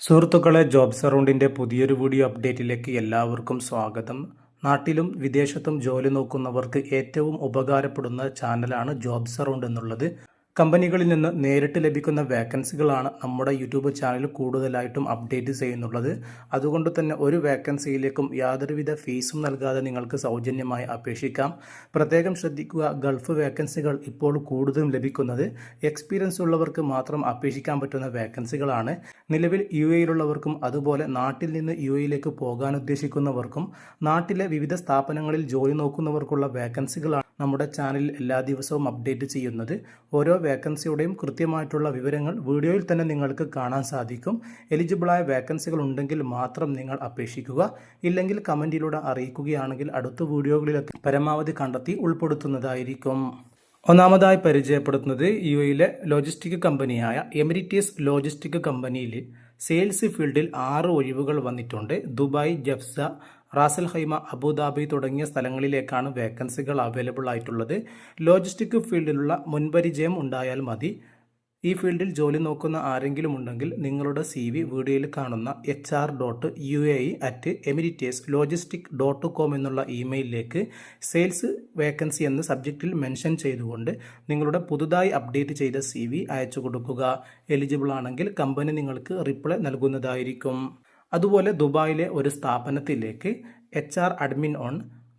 സുഹൃത്തുക്കളെ, ജോബ്സ് അറൗണ്ടിൻ്റെ പുതിയൊരു വീഡിയോ അപ്ഡേറ്റിലേക്ക് എല്ലാവർക്കും സ്വാഗതം. നാട്ടിലും വിദേശത്തും ജോലി നോക്കുന്നവർക്ക് ഏറ്റവും ഉപകാരപ്പെടുന്ന ചാനലാണ് ജോബ്സ് അറൗണ്ട് എന്നുള്ളത്. കമ്പനികളിൽ നിന്ന് നേരിട്ട് ലഭിക്കുന്ന വേക്കൻസികളാണ് നമ്മുടെ യൂട്യൂബ് ചാനൽ കൂടുതലായിട്ടും അപ്ഡേറ്റ് ചെയ്യുന്നുള്ളത്. അതുകൊണ്ട് തന്നെ ഒരു വേക്കൻസിയിലേക്കും യാതൊരുവിധ ഫീസും നൽകാതെ നിങ്ങൾക്ക് സൗജന്യമായി അപേക്ഷിക്കാം. പ്രത്യേകം ശ്രദ്ധിക്കുക, ഗൾഫ് വേക്കൻസികൾ ഇപ്പോൾ കൂടുതലും ലഭിക്കുന്നത് എക്സ്പീരിയൻസ് ഉള്ളവർക്ക് മാത്രം അപേക്ഷിക്കാൻ പറ്റുന്ന വേക്കൻസികളാണ്. നിലവിൽ UAE-യിലുള്ളവർക്കും അതുപോലെ നാട്ടിൽ നിന്ന് UAE-യിലേക്ക് പോകാൻ ഉദ്ദേശിക്കുന്നവർക്കും നാട്ടിലെ വിവിധ സ്ഥാപനങ്ങളിൽ ജോലി നോക്കുന്നവർക്കുള്ള വേക്കൻസികളാണ് നമ്മുടെ ചാനലിൽ എല്ലാ ദിവസവും അപ്ഡേറ്റ് ചെയ്യുന്നത്. ഓരോ വേക്കൻസിയുടെയും കൃത്യമായിട്ടുള്ള വിവരങ്ങൾ വീഡിയോയിൽ തന്നെ നിങ്ങൾക്ക് കാണാൻ സാധിക്കും. എലിജിബിളായ വേക്കൻസികൾ ഉണ്ടെങ്കിൽ മാത്രം നിങ്ങൾ അപേക്ഷിക്കുക. ഇല്ലെങ്കിൽ കമൻറ്റിലൂടെ അറിയിക്കുകയാണെങ്കിൽ അടുത്ത വീഡിയോകളിലൊക്കെ പരമാവധി കണ്ടെത്തി ഉൾപ്പെടുത്തുന്നതായിരിക്കും. ഒന്നാമതായി പരിചയപ്പെടുത്തുന്നത് UAE-യിലെ ലോജിസ്റ്റിക് കമ്പനിയായ എമിറേറ്റ്സ് ലോജിസ്റ്റിക് കമ്പനിയിൽ സെയിൽസ് ഫീൽഡിൽ 6 ഒഴിവുകൾ വന്നിട്ടുണ്ട്. ദുബായ്, ജഫ്സ, റാസൽ ഖൈമ, അബുദാബി തുടങ്ങിയ സ്ഥലങ്ങളിലേക്കാണ് വേക്കൻസികൾ അവൈലബിൾ ആയിട്ടുള്ളത്. ലോജിസ്റ്റിക് ഫീൽഡിലുള്ള മുൻപരിചയം ഉണ്ടായാൽ മതി. ഈ ഫീൽഡിൽ ജോലി നോക്കുന്ന ആരെങ്കിലും ഉണ്ടെങ്കിൽ നിങ്ങളുടെ CV വീഡിയോയിൽ കാണുന്ന hr.uae@emirates-logistic.com എന്നുള്ള ഇമെയിലിലേക്ക് സെയിൽസ് വേക്കൻസി എന്ന സബ്ജക്റ്റിൽ മെൻഷൻ ചെയ്തുകൊണ്ട് നിങ്ങളുടെ പുതുതായി അപ്ഡേറ്റ് ചെയ്ത CV അയച്ചു കൊടുക്കുക. എലിജിബിൾ ആണെങ്കിൽ കമ്പനി നിങ്ങൾക്ക് റിപ്ലൈ നൽകുന്നതായിരിക്കും. അതുപോലെ ദുബായിലെ ഒരു സ്ഥാപനത്തിലേക്ക് HR അഡ്മിൻ ഓൺ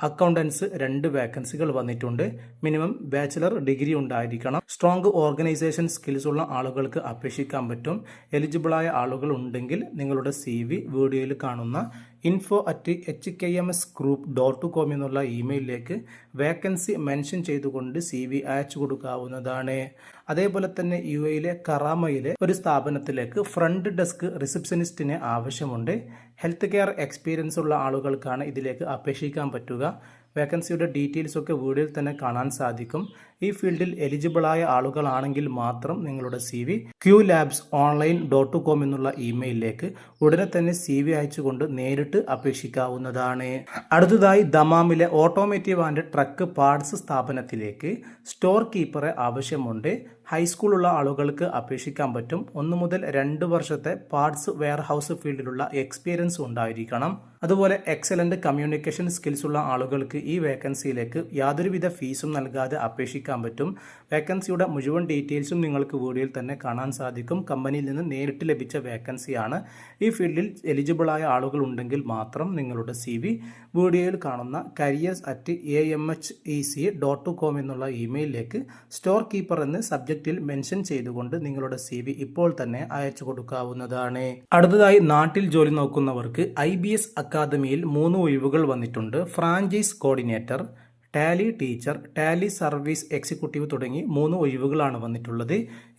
അക്കൗണ്ടൻസ് 2 വേക്കൻസികൾ വന്നിട്ടുണ്ട്. മിനിമം ബാച്ചിലർ ഡിഗ്രി ഉണ്ടായിരിക്കണം. സ്ട്രോങ് ഓർഗനൈസേഷൻ സ്കിൽസ് ഉള്ള ആളുകൾക്ക് അപേക്ഷിക്കാൻ പറ്റും. എലിജിബിളായ ആളുകൾ ഉണ്ടെങ്കിൽ നിങ്ങളുടെ CV വീഡിയോയിൽ കാണുന്ന info@hkmsgroup.com എന്നുള്ള ഇമെയിലിലേക്ക് വേക്കൻസി മെൻഷൻ ചെയ്തുകൊണ്ട് CV അയച്ചു കൊടുക്കാവുന്നതാണ്. അതേപോലെ തന്നെ UAE-യിലെ കറാമയിലെ ഒരു സ്ഥാപനത്തിലേക്ക് ഫ്രണ്ട് ഡെസ്ക് റിസപ്ഷനിസ്റ്റിനെ ആവശ്യമുണ്ട്. ഹെൽത്ത് കെയർ എക്സ്പീരിയൻസ് ഉള്ള ആളുകൾക്കാണ് ഇതിലേക്ക് അപേക്ഷിക്കാൻ പറ്റുക. വേക്കൻസിയുടെ ഡീറ്റെയിൽസ് ഒക്കെ വീഡിയോയിൽ തന്നെ കാണാൻ സാധിക്കും. ഈ ഫീൽഡിൽ എലിജിബിളായ ആളുകളാണെങ്കിൽ മാത്രം നിങ്ങളുടെ CV qlabsonline.com എന്നുള്ള ഇമെയിലിലേക്ക് ഉടനെ തന്നെ CV അയച്ചുകൊണ്ട് നേരിട്ട് അപേക്ഷിക്കാവുന്നതാണ്. അടുത്തതായി ദമാമിലെ ഓട്ടോമോട്ടീവ് ആൻഡ് ട്രക്ക് പാർട്സ് സ്ഥാപനത്തിലേക്ക് സ്റ്റോർ കീപ്പറെ ആവശ്യമുണ്ട്. ഹൈസ്കൂളുള്ള ആളുകൾക്ക് അപേക്ഷിക്കാൻ പറ്റും. 1 മുതൽ 2 വർഷത്തെ പാർട്സ് വെയർഹൗസ് ഫീൽഡിലുള്ള എക്സ്പീരിയൻസ് ഉണ്ടായിരിക്കണം. അതുപോലെ എക്സലന്റ് കമ്മ്യൂണിക്കേഷൻ സ്കിൽസ് ഉള്ള ആളുകൾക്ക് ഈ വേക്കൻസിയിലേക്ക് യാതൊരുവിധ ഫീസും നൽകാതെ അപേക്ഷിക്കാൻ പറ്റും. വേക്കൻസിയുടെ മുഴുവൻ ഡീറ്റെയിൽസും നിങ്ങൾക്ക് വീഡിയോയിൽ തന്നെ കാണാൻ സാധിക്കും. കമ്പനിയിൽ നിന്ന് നേരിട്ട് ലഭിച്ച വേക്കൻസിയാണ്. ഈ ഫീൽഡിൽ എലിജിബിളായ ആളുകൾ ഉണ്ടെങ്കിൽ മാത്രം നിങ്ങളുടെ CV വീഡിയോയിൽ കാണുന്ന careers@amhec.com എന്നുള്ള ഇമെയിലിലേക്ക് സ്റ്റോർ കീപ്പർ എന്ന് സബ്ജക്റ്റിൽ മെൻഷൻ ചെയ്തുകൊണ്ട് നിങ്ങളുടെ CV ഇപ്പോൾ തന്നെ അയച്ചു കൊടുക്കാവുന്നതാണ്. അടുത്തതായി നാട്ടിൽ ജോലി നോക്കുന്നവർക്ക് IBS അക്കാദമിയിൽ 3 ഒഴിവുകൾ വന്നിട്ടുണ്ട്. Franchise coordinator, Tally teacher, Tally service executive തുടങ്ങി 3 ഒഴിവുകളാണ് വന്നിട്ടുള്ളത്.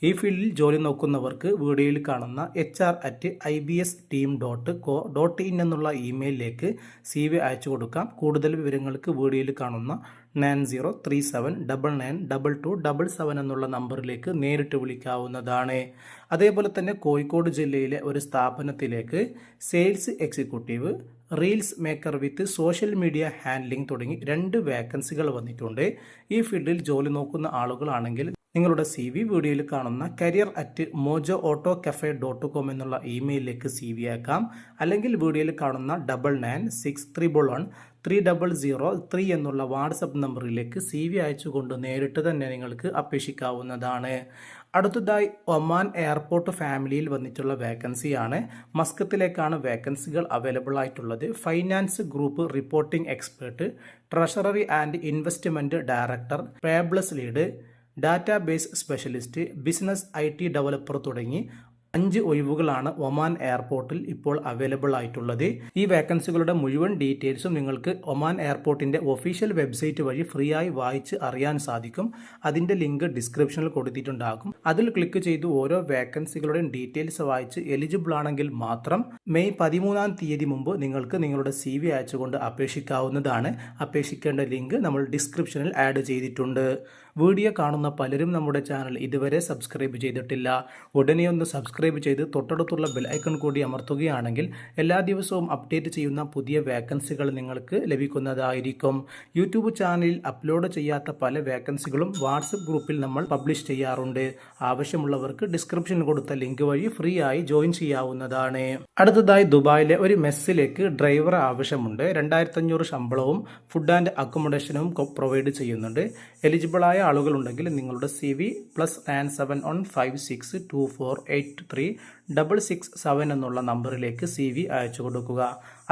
ഈ ഫീൽഡിൽ ജോലി നോക്കുന്നവർക്ക് വീഡിയോയിൽ കാണുന്ന hr@ibsteam.co.in എന്നുള്ള ഇമെയിലിലേക്ക് CV അയച്ചു കൊടുക്കാം. കൂടുതൽ വിവരങ്ങൾക്ക് വീഡിയോയിൽ കാണുന്ന 9037992277 എന്നുള്ള നമ്പറിലേക്ക് നേരിട്ട് വിളിക്കാവുന്നതാണ്. അതേപോലെ തന്നെ കോഴിക്കോട് ജില്ലയിലെ ഒരു സ്ഥാപനത്തിലേക്ക് സെയിൽസ് എക്സിക്യൂട്ടീവ്, റീൽസ് മേക്കർ വിത്ത് സോഷ്യൽ മീഡിയ ഹാൻഡ്ലിംഗ് തുടങ്ങി 2 വേക്കൻസികൾ വന്നിട്ടുണ്ട്. ഈ ഫീൽഡിൽ ജോലി നോക്കുന്ന ആളുകളാണെങ്കിൽ നിങ്ങളുടെ CV വീഡിയോയിൽ കാണുന്ന career@mojoautocafe.com എന്നുള്ള ഇമെയിലിലേക്ക് CV അയക്കാം. അല്ലെങ്കിൽ വീഡിയോയിൽ കാണുന്ന 9963113003 എന്നുള്ള വാട്സപ്പ് നമ്പറിലേക്ക് CV അയച്ചുകൊണ്ട് നേരിട്ട് തന്നെ നിങ്ങൾക്ക് അപേക്ഷിക്കാവുന്നതാണ്. അടുത്തതായി ഒമാൻ എയർപോർട്ട് ഫാമിലിയിൽ വന്നിട്ടുള്ള വേക്കൻസിയാണ്. മസ്കത്തിലേക്കാണ് വേക്കൻസികൾ അവൈലബിൾ ആയിട്ടുള്ളത്. Finance group reporting expert, treasury and investment director, payables lead, database specialist, business IT developer തുടങ്ങി 5 ഒഴിവുകളാണ് ഒമാൻ എയർപോർട്ടിൽ ഇപ്പോൾ അവൈലബിൾ ആയിട്ടുള്ളത്. ഈ വേക്കൻസികളുടെ മുഴുവൻ ഡീറ്റെയിൽസും നിങ്ങൾക്ക് ഒമാൻ എയർപോർട്ടിന്റെ ഒഫീഷ്യൽ വെബ്സൈറ്റ് വഴി ഫ്രീ ആയി വായിച്ച് അറിയാൻ സാധിക്കും. അതിന്റെ ലിങ്ക് ഡിസ്ക്രിപ്ഷനിൽ കൊടുത്തിട്ടുണ്ടാകും. അതിൽ ക്ലിക്ക് ചെയ്ത് ഓരോ വേക്കൻസികളുടെയും ഡീറ്റെയിൽസ് വായിച്ച് എലിജിബിൾ ആണെങ്കിൽ മാത്രം മെയ് 13-ാം തീയതി മുമ്പ് നിങ്ങൾക്ക് നിങ്ങളുടെ CV അയച്ചുകൊണ്ട് അപേക്ഷിക്കാവുന്നതാണ്. അപേക്ഷിക്കേണ്ട ലിങ്ക് നമ്മൾ ഡിസ്ക്രിപ്ഷനിൽ ആഡ് ചെയ്തിട്ടുണ്ട്. വീഡിയോ കാണുന്ന പലരും നമ്മുടെ ചാനൽ ഇതുവരെ സബ്സ്ക്രൈബ് ചെയ്തിട്ടില്ല. ഉടനെ ഒന്ന് സബ്സ്ക്രൈബ് ചെയ്ത് തൊട്ടടുത്തുള്ള ബെൽ ഐക്കൺ കൂടി അമർത്തുകയാണെങ്കിൽ എല്ലാ ദിവസവും അപ്ഡേറ്റ് ചെയ്യുന്ന പുതിയ വേക്കൻസികൾ നിങ്ങൾക്ക് ലഭിക്കുന്നതായിരിക്കും. യൂട്യൂബ് ചാനലിൽ അപ്ലോഡ് ചെയ്യാത്ത പല വേക്കൻസികളും വാട്സപ്പ് ഗ്രൂപ്പിൽ നമ്മൾ പബ്ലിഷ് ചെയ്യാറുണ്ട്. ആവശ്യമുള്ളവർക്ക് ഡിസ്ക്രിപ്ഷൻ കൊടുത്ത ലിങ്ക് വഴി ഫ്രീ ആയി ജോയിൻ ചെയ്യാവുന്നതാണ്. അടുത്തതായി ദുബായിലെ ഒരു മെസ്സിലേക്ക് ഡ്രൈവർ ആവശ്യമുണ്ട്. 2500 ശമ്പളവും ഫുഡ് ആൻഡ് അക്കോമഡേഷനും പ്രൊവൈഡ് ചെയ്യുന്നുണ്ട്. എലിജിബിളായ ആളുകളുണ്ടെങ്കിൽ നിങ്ങളുടെ CV +971562483667 എന്നുള്ള നമ്പറിലേക്ക് CV അയച്ചു കൊടുക്കുക.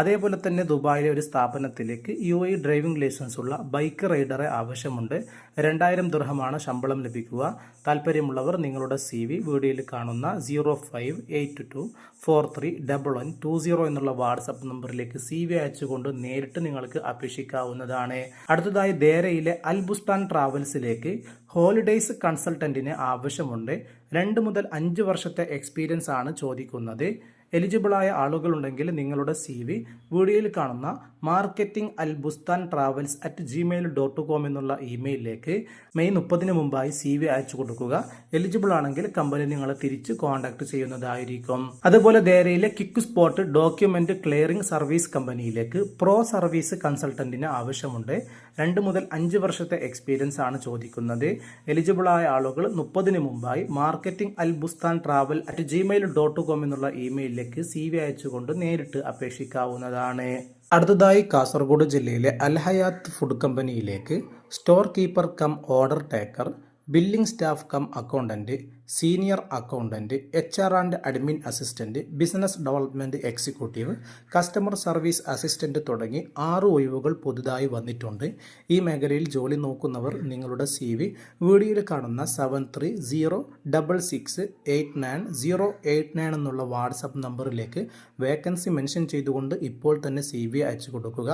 അതേപോലെ തന്നെ ദുബായിലെ ഒരു സ്ഥാപനത്തിലേക്ക് UAE ഡ്രൈവിംഗ് ലൈസൻസ് ഉള്ള ബൈക്ക് റൈഡറെ ആവശ്യമുണ്ട്. 2000 ദിർഹമാണ് ശമ്പളം ലഭിക്കുക. താല്പര്യമുള്ളവർ നിങ്ങളുടെ CV വീഡിയോയിൽ കാണുന്ന 0582431120 എന്നുള്ള വാട്സപ്പ് നമ്പറിലേക്ക് CV അയച്ചുകൊണ്ട് നേരിട്ട് നിങ്ങൾക്ക് അപേക്ഷിക്കാവുന്നതാണ്. അടുത്തതായി ദേരയിലെ അൽബുസ്താൻ ട്രാവൽസിലേക്ക് ഹോളിഡേയ്സ് കൺസൾട്ടന്റിന് ആവശ്യമുണ്ട്. 2 മുതൽ 5 വർഷത്തെ എക്സ്പീരിയൻസ് ആണ് ചോദിക്കുന്നത്. എലിജിബിളായ ആളുകളുണ്ടെങ്കിൽ നിങ്ങളുടെ CV വീഡിയോയിൽ കാണുന്ന marketing@albustan-travels@gmail.com എന്നുള്ള ഇമെയിലിലേക്ക് മെയ് 30 മുമ്പായി CV അയച്ചു കൊടുക്കുക. എലിജിബിൾ ആണെങ്കിൽ കമ്പനി നിങ്ങളെ തിരിച്ച് കോൺടാക്ട് ചെയ്യുന്നതായിരിക്കും. അതുപോലെ ദേരയിലെ quick spot document clearing service കമ്പനിയിലേക്ക് പ്രോ സർവീസ് കൺസൾട്ടന്റിന് ആവശ്യമുണ്ട്. 2 മുതൽ 5 വർഷത്തെ എക്സ്പീരിയൻസ് ആണ് ചോദിക്കുന്നത്. എലിജിബിളായ ആളുകൾ 30 മുമ്പായി marketing@albustan-travel@gmail.com എന്നുള്ള ഇമെയിലിലേക്ക് CV അയച്ചുകൊണ്ട് നേരിട്ട് അപേക്ഷിക്കാവുന്നതാണ്. അടുത്തതായി കാസർഗോഡ് ജില്ലയിലെ അൽഹയാത്ത് ഫുഡ് കമ്പനിയിലേക്ക് store keeper cum order taker, billing staff cum accountant, senior accountant, HR and admin assistant, business development executive, customer service assistant തുടങ്ങി 6 ഒഴിവുകൾ പുതുതായി വന്നിട്ടുണ്ട്. ഈ മേഖലയിൽ ജോലി നോക്കുന്നവർ നിങ്ങളുടെ CV വീഡിയോയിൽ കാണുന്ന 7306689089 എന്നുള്ള വാട്സപ്പ് നമ്പറിലേക്ക് വേക്കൻസി മെൻഷൻ ചെയ്തുകൊണ്ട് ഇപ്പോൾ തന്നെ CV അയച്ചു കൊടുക്കുക.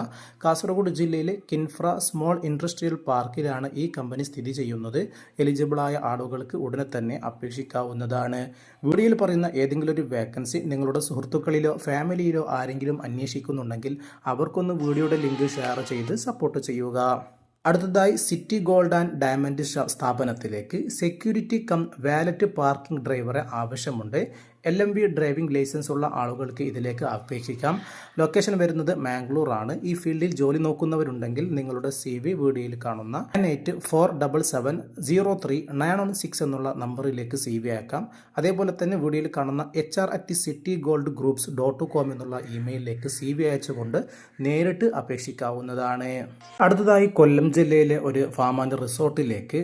കാസർഗോഡ് ജില്ലയിലെ കിൻഫ്ര സ്മോൾ ഇൻഡസ്ട്രിയൽ പാർക്കിലാണ് ഈ കമ്പനി സ്ഥിതി ചെയ്യുന്നത്. എലിജിബിളായ ആളുകൾക്ക് ഉടനെ തന്നെ അപേക്ഷിക്കാവുന്നതാണ്. വീഡിയോയിൽ പറയുന്ന ഏതെങ്കിലും ഒരു വേക്കൻസി നിങ്ങളുടെ സുഹൃത്തുക്കളിലോ ഫാമിലിയിലോ ആരെങ്കിലും അന്വേഷിക്കുന്നുണ്ടെങ്കിൽ അവർക്കൊന്ന് വീഡിയോയുടെ ലിങ്ക് ഷെയർ ചെയ്ത് സപ്പോർട്ട് ചെയ്യുക. അടുത്തതായി സിറ്റി ഗോൾഡ് ആൻഡ് ഡയമണ്ട് സ്ഥാപനത്തിലേക്ക് സെക്യൂരിറ്റി കം വാലറ്റ് പാർക്കിംഗ് ഡ്രൈവറെ ആവശ്യമുണ്ട്. LMV ഡ്രൈവിംഗ് ലൈസൻസ് ഉള്ള ആളുകൾക്ക് ഇതിലേക്ക് അപേക്ഷിക്കാം. ലൊക്കേഷൻ വരുന്നത് മാംഗ്ലൂർ ആണ്. ഈ ഫീൽഡിൽ ജോലി നോക്കുന്നവരുണ്ടെങ്കിൽ നിങ്ങളുടെ CV വീഡിയോയിൽ കാണുന്ന 9847703916 എന്നുള്ള നമ്പറിലേക്ക് CV അയക്കാം. അതേപോലെ തന്നെ വീഡിയോയിൽ കാണുന്ന HR@citygoldgroups.com എന്നുള്ള ഇമെയിലിലേക്ക് CV അയച്ചുകൊണ്ട് നേരിട്ട് അപേക്ഷിക്കാവുന്നതാണ്. അടുത്തതായി കൊല്ലം ജില്ലയിലെ ഒരു ഫാം ആൻഡ് റിസോർട്ടിലേക്ക്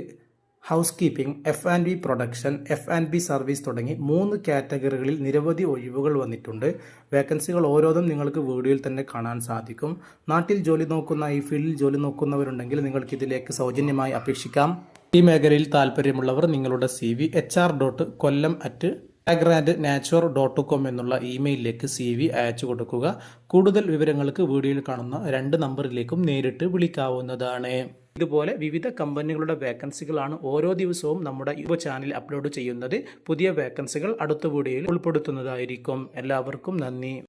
housekeeping, F&B production, F&B service തുടങ്ങി 3 കാറ്റഗറികളിൽ നിരവധി ഒഴിവുകൾ വന്നിട്ടുണ്ട്. വേക്കൻസികൾ ഓരോന്നും നിങ്ങൾക്ക് വീഡിയോയിൽ തന്നെ കാണാൻ സാധിക്കും. നാട്ടിൽ ജോലി നോക്കുന്ന ഈ ഫീൽഡിൽ ജോലി നോക്കുന്നവരുണ്ടെങ്കിൽ നിങ്ങൾക്ക് ഇതിലേക്ക് സൗജന്യമായി അപേക്ഷിക്കാം. ഈ മേഖലയിൽ താല്പര്യമുള്ളവർ നിങ്ങളുടെ CV HR.kollam@agrandnature.com എന്നുള്ള ഇമെയിലിലേക്ക് CV അയച്ചു കൊടുക്കുക. കൂടുതൽ വിവരങ്ങൾക്ക് വീഡിയോയിൽ കാണുന്ന 2 നമ്പറിലേക്കും നേരിട്ട് വിളിക്കാവുന്നതാണ്. ഇതുപോലെ വിവിധ കമ്പനികളുടെ വേക്കൻസികളാണ് ഓരോ ദിവസവും നമ്മുടെ യൂട്യൂബ് ചാനൽ അപ്ലോഡ് ചെയ്യുന്നത്. പുതിയ വേക്കൻസികൾ അടുത്ത വീഡിയോയിൽ ഉൾപ്പെടുത്തുന്നതായിരിക്കും. എല്ലാവർക്കും നന്ദി.